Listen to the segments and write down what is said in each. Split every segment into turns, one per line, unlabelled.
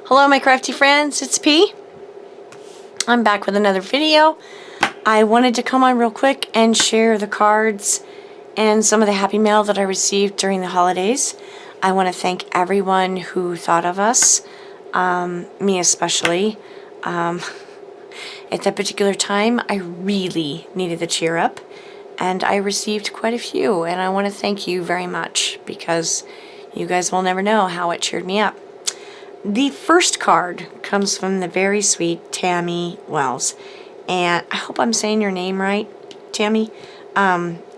Hello my crafty friends, it's P. I'm back with another video. I wanted to come on real quick and share the cards and some of the happy mail that I received during the holidays. I want to thank everyone who thought of us, me especially. At that particular time, I really needed the cheer up, and I received quite a few, and I want to thank you very much because you guys will never know how it cheered me up. The first card comes from the very sweet Tammy Wells, and I hope I'm saying your name right, Tammy.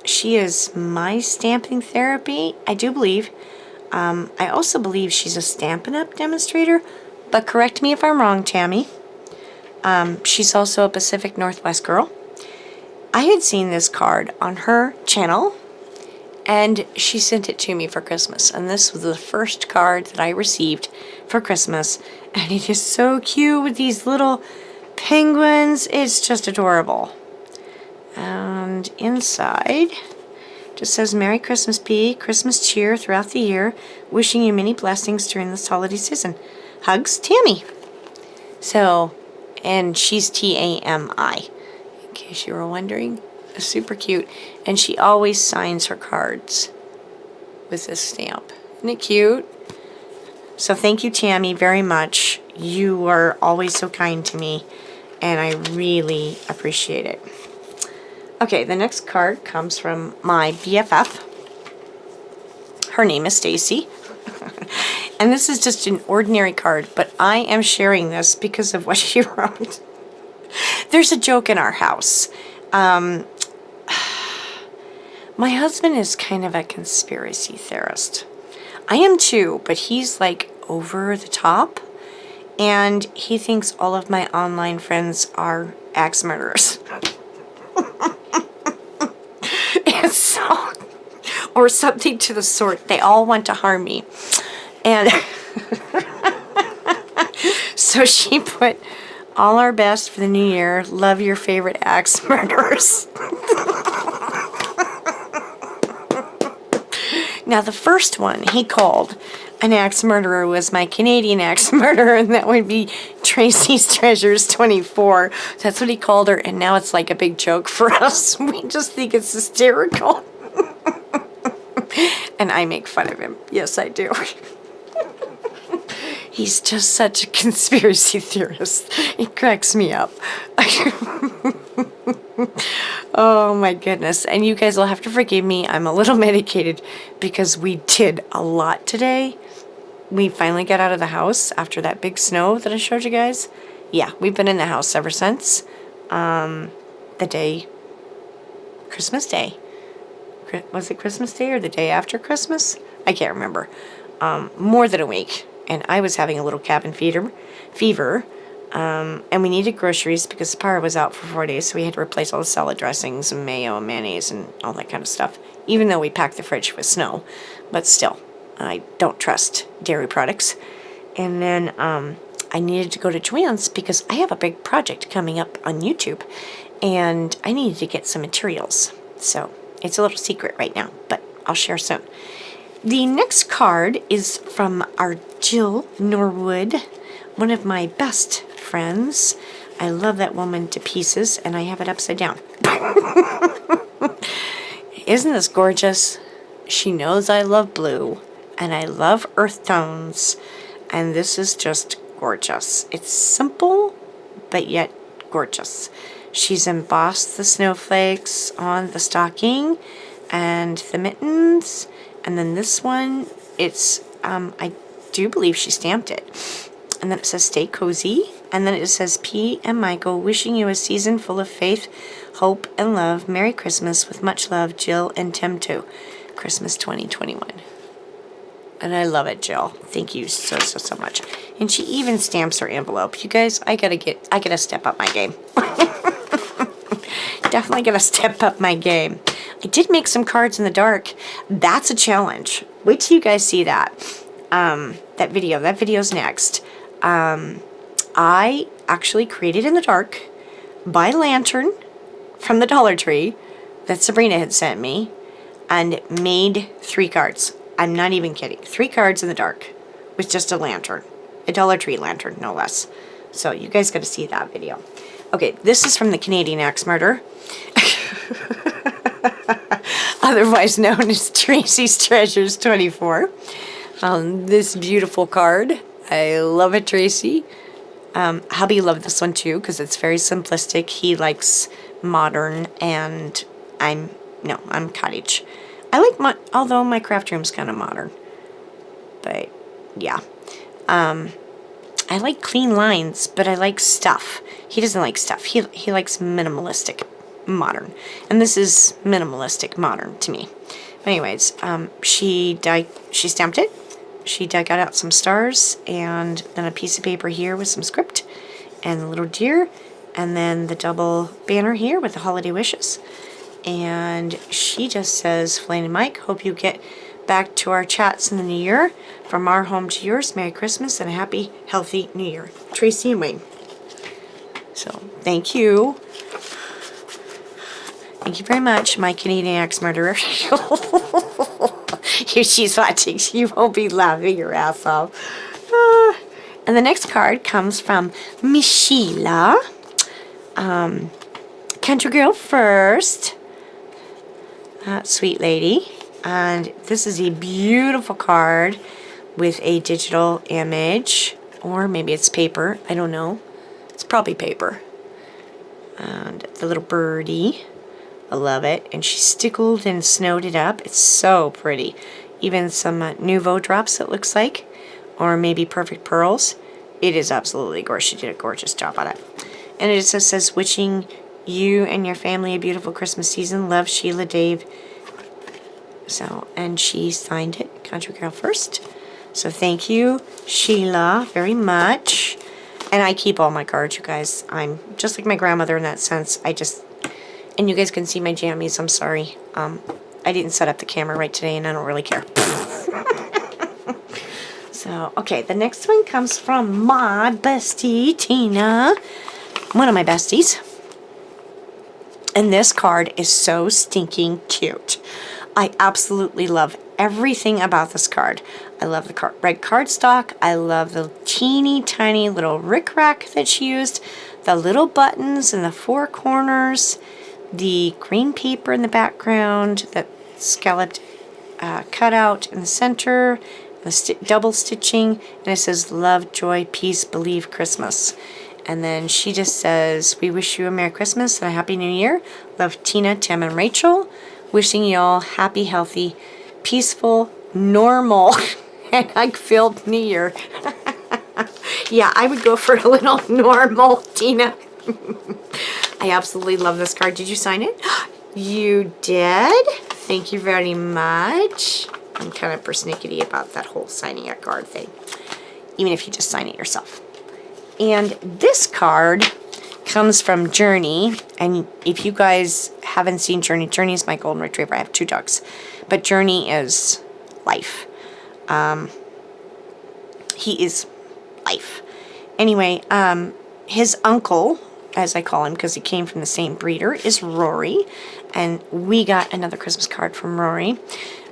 She is my stamping therapy, I do believe. I also believe she's a Stampin' Up! Demonstrator, but correct me if I'm wrong, Tammy. She's also a Pacific Northwest girl. I had seen this card on her channel, and she sent it to me for Christmas, and this was the first card that I received for Christmas, and it is so cute with these little penguins. It's just adorable. And inside just says, Merry Christmas, P. Christmas cheer throughout the year. Wishing you many blessings during this holiday season. Hugs, Tammy. So, and she's T-A-M-I, in case you were wondering. Super cute. And she always signs her cards with this stamp. Isn't it cute? So thank you, Tammy, very much. You are always so kind to me, and I really appreciate it. Okay, the next card comes from my BFF. Her name is Stacy. And this is just an ordinary card, but I am sharing this because of what she wrote. There's a joke in our house. My husband is kind of a conspiracy theorist. I am too, but he's like over the top, and he thinks all of my online friends are axe murderers. And so, or something to the sort. They all want to harm me. And so she put, all our best for the new year. Love your favorite axe murderers. Now the first one he called an axe murderer was my Canadian axe murderer, and that would be Tracy's Treasures 24. That's what he called her, and now it's like a big joke for us. We just think it's hysterical. And I make fun of him. Yes, I do. He's just such a conspiracy theorist. It cracks me up. Oh my goodness. And you guys will have to forgive me. I'm a little medicated because we did a lot today. We finally got out of the house after that big snow that I showed you guys. Yeah, we've been in the house ever since. The day, Christmas Day. Was it Christmas Day or the day after Christmas? I can't remember. More than a week. And I was having a little cabin fever. And we needed groceries because the power was out for 4 days, so we had to replace all the salad dressings and mayo and mayonnaise and all that kind of stuff, even though we packed the fridge with snow. But still, I don't trust dairy products. And then I needed to go to Joann's because I have a big project coming up on YouTube, and I needed to get some materials. So it's a little secret right now, but I'll share soon. The next card is from our Jill Norwood, one of my best friends. I love that woman to pieces, and I have it upside down. Isn't this gorgeous? She knows I love blue, and I love earth tones, and this is just gorgeous. It's simple, but yet gorgeous. She's embossed the snowflakes on the stocking and the mittens, and then this one, it's, I do believe she stamped it. And then it says, stay cozy. And then it says, P. and Michael, wishing you a season full of faith, hope, and love. Merry Christmas with much love, Jill and Tim too. Christmas 2021. And I love it, Jill. Thank you so much. And she even stamps her envelope. You guys, I gotta step up my game. Definitely gotta step up my game. I did make some cards in the dark. That's a challenge. Wait till you guys see that. That video. That video's next. I actually created in the dark by lantern from the Dollar Tree that Sabrina had sent me and made 3 cards. I'm not even kidding. 3 cards in the dark with just a lantern. A Dollar Tree lantern, no less. So you guys got to see that video. Okay, this is from the Canadian Axe Murder. Otherwise known as Tracy's Treasures 24. This beautiful card. I love it, Tracy. Hubby loved this one too because it's very simplistic. He likes modern, and I'm cottage. I like although my craft room's kind of modern. But yeah. I like clean lines, but I like stuff. He doesn't like stuff. He likes minimalistic modern. And this is minimalistic modern to me. But anyways, she stamped it. She dug out some stars and then a piece of paper here with some script and the little deer and then the double banner here with the holiday wishes. And she just says, Flaine and Mike, hope you get back to our chats in the new year. From our home to yours, Merry Christmas and a happy, healthy New Year. Tracy and Wayne. So, thank you. Thank you very much, my Canadian Axe Murderer. If she's watching, she won't be laughing her ass off. And the next card comes from Miss Sheila. Country Girl First. Sweet lady. And this is a beautiful card with a digital image. Or maybe it's paper. I don't know. It's probably paper. And the little birdie. I love it. And she stickled and snowed it up. It's so pretty. Even some Nouveau drops, it looks like. Or maybe Perfect Pearls. It is absolutely gorgeous. She did a gorgeous job on it. And it just says, wishing you and your family a beautiful Christmas season. Love, Sheila, Dave. So, and she signed it, Country Girl First. So thank you, Sheila, very much. And I keep all my cards, you guys. I'm just like my grandmother in that sense. And you guys can see my jammies, I'm sorry. I didn't set up the camera right today, and I don't really care. So, okay, the next one comes from my bestie, Tina. One of my besties. And this card is so stinking cute. I absolutely love everything about this card. I love the red cardstock. I love the teeny tiny little rickrack that she used. The little buttons in the four corners. The green paper in the background. That scalloped cutout in the center. The double stitching. And it says, love, joy, peace, believe, Christmas. And then she just says, we wish you a Merry Christmas and a Happy New Year. Love, Tina, Tim, and Rachel. Wishing you all happy, healthy, peaceful, normal, and egg-filled New Year. Yeah, I would go for a little normal, Tina. I absolutely love this card. Did you sign it? You did? Thank you very much. I'm kind of persnickety about that whole signing a card thing, even if you just sign it yourself. And this card comes from Journey, and if you guys haven't seen Journey, Journey is my golden retriever. I have 2 dogs, but Journey is life. He is life. Anyway, his uncle, as I call him because he came from the same breeder, is Rory, and we got another Christmas card from Rory.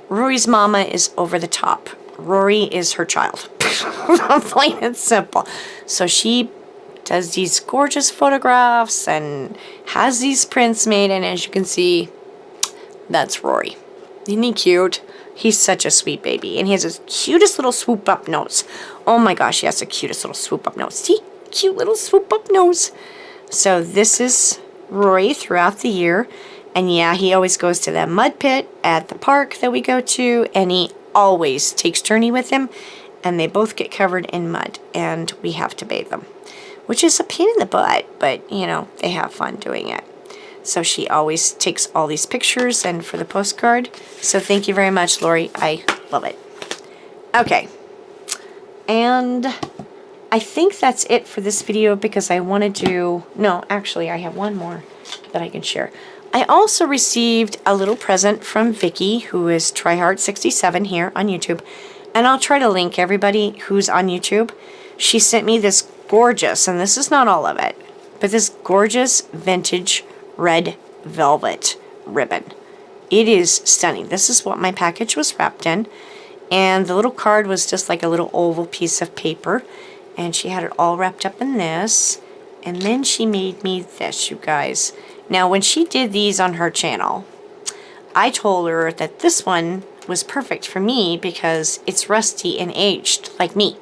Rory's mama is over the top. Rory is her child. Plain and simple. So she does these gorgeous photographs and has these prints made, and as you can see, that's Rory. Isn't he cute? He's such a sweet baby, and he has his cutest little swoop up nose. Oh my gosh, he has the cutest little swoop up nose. See? Cute little swoop up nose. So this is Rory throughout the year, and yeah, he always goes to that mud pit at the park that we go to, and he always takes Journey with him, and they both get covered in mud, and we have to bathe them. Which is a pain in the butt, but, you know, they have fun doing it. So she always takes all these pictures and for the postcard. So thank you very much, Lori. I love it. Okay. And I think that's it for this video because I wanted to... No, actually, I have one more that I can share. I also received a little present from Vicky, who is TryHard67 here on YouTube. And I'll try to link everybody who's on YouTube. She sent me this gorgeous, and this is not all of it, but this gorgeous vintage red velvet ribbon. It is stunning. This is what my package was wrapped in, and the little card was just like a little oval piece of paper, And she had it all wrapped up in this. And then she made me this, you guys. Now, when she did these on her channel, I told her that this one was perfect for me because it's rusty and aged, like me.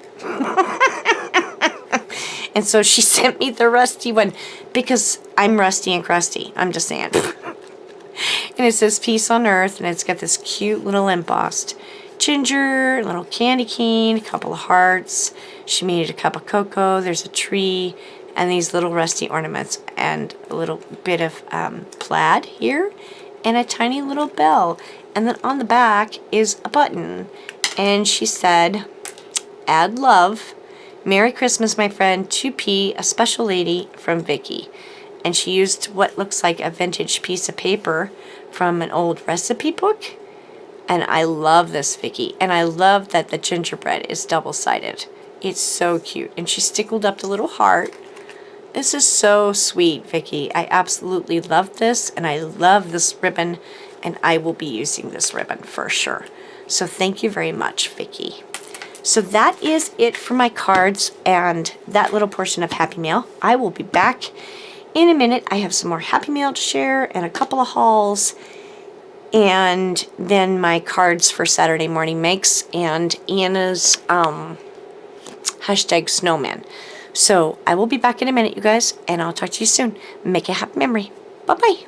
And so she sent me the rusty one because I'm rusty and crusty. I'm just saying. And it says Peace on Earth, and it's got this cute little embossed ginger, a little candy cane, a couple of hearts. She made a cup of cocoa. There's a tree and these little rusty ornaments and a little bit of plaid here and a tiny little bell. And then on the back is a button. And she said, add love. Merry Christmas, my friend. 2P, a special lady from Vicky. And she used what looks like a vintage piece of paper from an old recipe book. And I love this, Vicky. And I love that the gingerbread is double-sided. It's so cute. And she stickled up the little heart. This is so sweet, Vicky. I absolutely love this. And I love this ribbon. And I will be using this ribbon for sure. So thank you very much, Vicky. So that is it for my cards and that little portion of Happy Mail. I will be back in a minute. I have some more Happy Mail to share and a couple of hauls. And then my cards for Saturday morning makes and Anna's hashtag snowman. So I will be back in a minute, you guys. And I'll talk to you soon. Make a happy memory. Bye-bye.